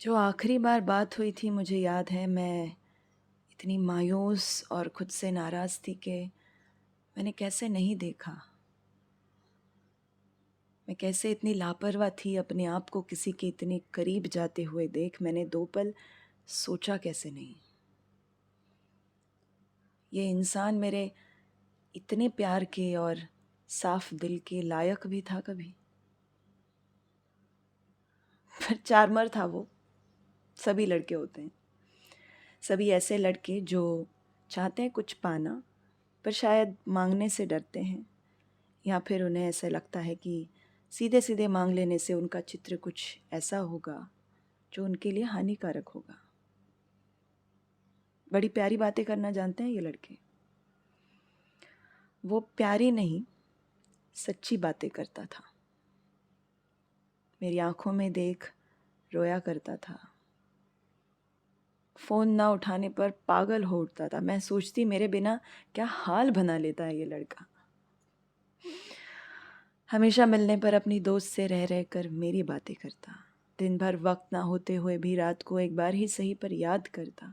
जो आखिरी बार बात हुई थी मुझे याद है, मैं इतनी मायूस और खुद से नाराज़ थी कि मैंने कैसे नहीं देखा। मैं कैसे इतनी लापरवाह थी, अपने आप को किसी के इतने करीब जाते हुए देख मैंने 2 पल सोचा कैसे नहीं। ये इंसान मेरे इतने प्यार के और साफ दिल के लायक भी था कभी? पर चार्मर था वो। सभी लड़के होते हैं। सभी ऐसे लड़के जो चाहते हैं कुछ पाना, पर शायद मांगने से डरते हैं, या फिर उन्हें ऐसा लगता है कि सीधे सीधे मांग लेने से उनका चित्र कुछ ऐसा होगा जो उनके लिए हानिकारक होगा। बड़ी प्यारी बातें करना जानते हैं ये लड़के। वो प्यारी नहीं, सच्ची बातें करता था। मेरी आंखों में देख रोया करता था। फ़ोन ना उठाने पर पागल हो उठता था। मैं सोचती मेरे बिना क्या हाल बना लेता है ये लड़का। हमेशा मिलने पर अपनी दोस्त से रह रह कर मेरी बातें करता। दिन भर वक्त ना होते हुए भी रात को एक बार ही सही पर याद करता।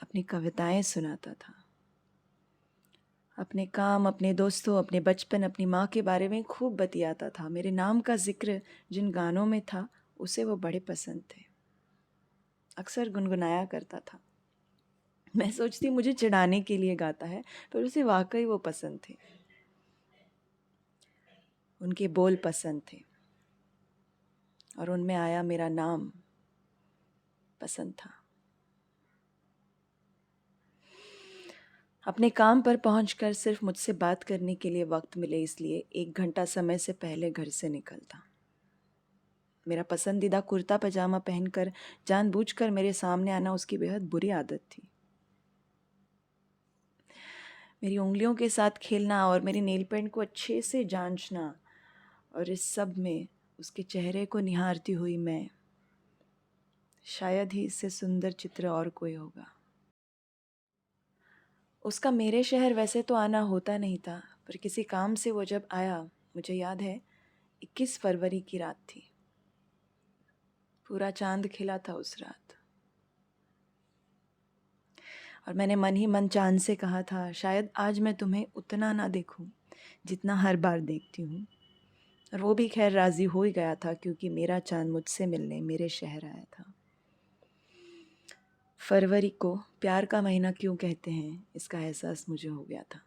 अपनी कविताएं सुनाता था। अपने काम, अपने दोस्तों, अपने बचपन, अपनी माँ के बारे में खूब बतियाता था। मेरे नाम का जिक्र जिन गानों में था उसे वो बड़े पसंद थे। अक्सर गुनगुनाया करता था। मैं सोचती मुझे चिढ़ाने के लिए गाता है, पर उसे वाकई वो पसंद थे। उनके बोल पसंद थे और उनमें आया मेरा नाम पसंद था। अपने काम पर पहुंचकर सिर्फ मुझसे बात करने के लिए वक्त मिले इसलिए 1 घंटा समय से पहले घर से निकलता। मेरा पसंदीदा कुर्ता पजामा पहनकर जानबूझकर मेरे सामने आना उसकी बेहद बुरी आदत थी। मेरी उंगलियों के साथ खेलना और मेरी नेल पेंट को अच्छे से जांचना, और इस सब में उसके चेहरे को निहारती हुई मैं, शायद ही इससे सुंदर चित्र और कोई होगा। उसका मेरे शहर वैसे तो आना होता नहीं था, पर किसी काम से वो जब आया, मुझे याद है 21 फरवरी की रात थी। पूरा चांद खिला था उस रात, और मैंने मन ही मन चांद से कहा था, शायद आज मैं तुम्हें उतना ना देखूं जितना हर बार देखती हूँ। और वो भी खैर राज़ी हो ही गया था, क्योंकि मेरा चांद मुझसे मिलने मेरे शहर आया था। फरवरी को प्यार का महीना क्यों कहते हैं, इसका एहसास मुझे हो गया था।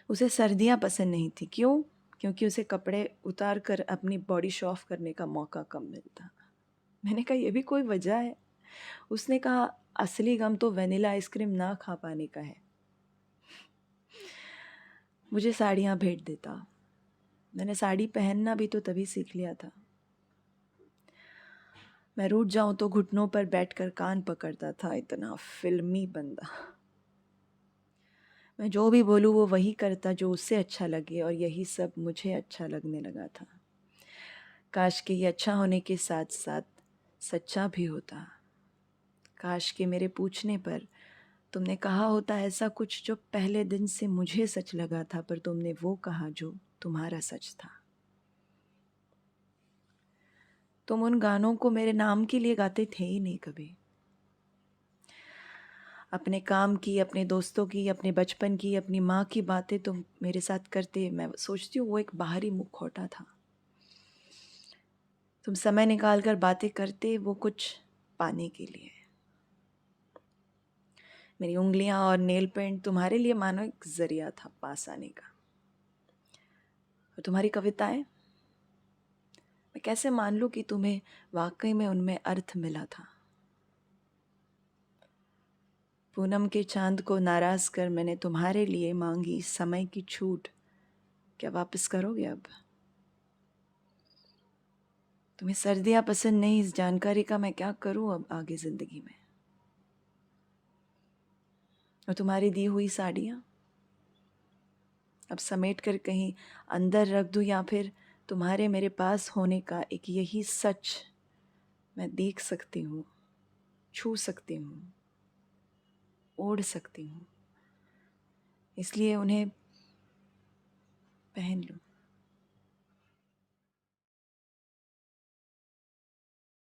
उसे सर्दियाँ पसंद नहीं थी। क्यों? क्योंकि उसे कपड़े उतार कर अपनी बॉडी शो ऑफ करने का मौका कम मिलता। मैंने कहा ये भी कोई वजह है? उसने कहा असली गम तो वनीला आइसक्रीम ना खा पाने का है। मुझे साड़ियाँ भेंट देता। मैंने साड़ी पहनना भी तो तभी सीख लिया था। मैं रूठ जाऊं तो घुटनों पर बैठकर कान पकड़ता था। इतना फिल्मी बंदा। मैं जो भी बोलूँ वो वही करता जो उससे अच्छा लगे, और यही सब मुझे अच्छा लगने लगा था। काश कि ये अच्छा होने के साथ साथ सच्चा भी होता। काश कि मेरे पूछने पर तुमने कहा होता ऐसा कुछ जो पहले दिन से मुझे सच लगा था, पर तुमने वो कहा जो तुम्हारा सच था। तुम उन गानों को मेरे नाम के लिए गाते थे ही नहीं कभी। अपने काम की, अपने दोस्तों की, अपने बचपन की, अपनी माँ की बातें तुम मेरे साथ करते। मैं सोचती हूँ वो एक बाहरी मुखौटा था। तुम समय निकाल कर बातें करते वो कुछ पाने के लिए। मेरी उंगलियां और नेल पेंट तुम्हारे लिए मानो एक जरिया था पास आने का। और तुम्हारी कविताएं, मैं कैसे मान लूं कि तुम्हें वाकई में उनमें अर्थ मिला था। पूनम के चांद को नाराज कर मैंने तुम्हारे लिए मांगी समय की छूट। क्या वापस करोगे अब? तुम्हें सर्दियां पसंद नहीं, इस जानकारी का मैं क्या करूं अब आगे जिंदगी में। और तुम्हारी दी हुई साड़ियां अब समेट कर कहीं अंदर रख दूं, या फिर तुम्हारे मेरे पास होने का एक यही सच मैं देख सकती हूँ, छू सकती हूँ, ओढ़ सकती हूँ, इसलिए उन्हें पहन लूं।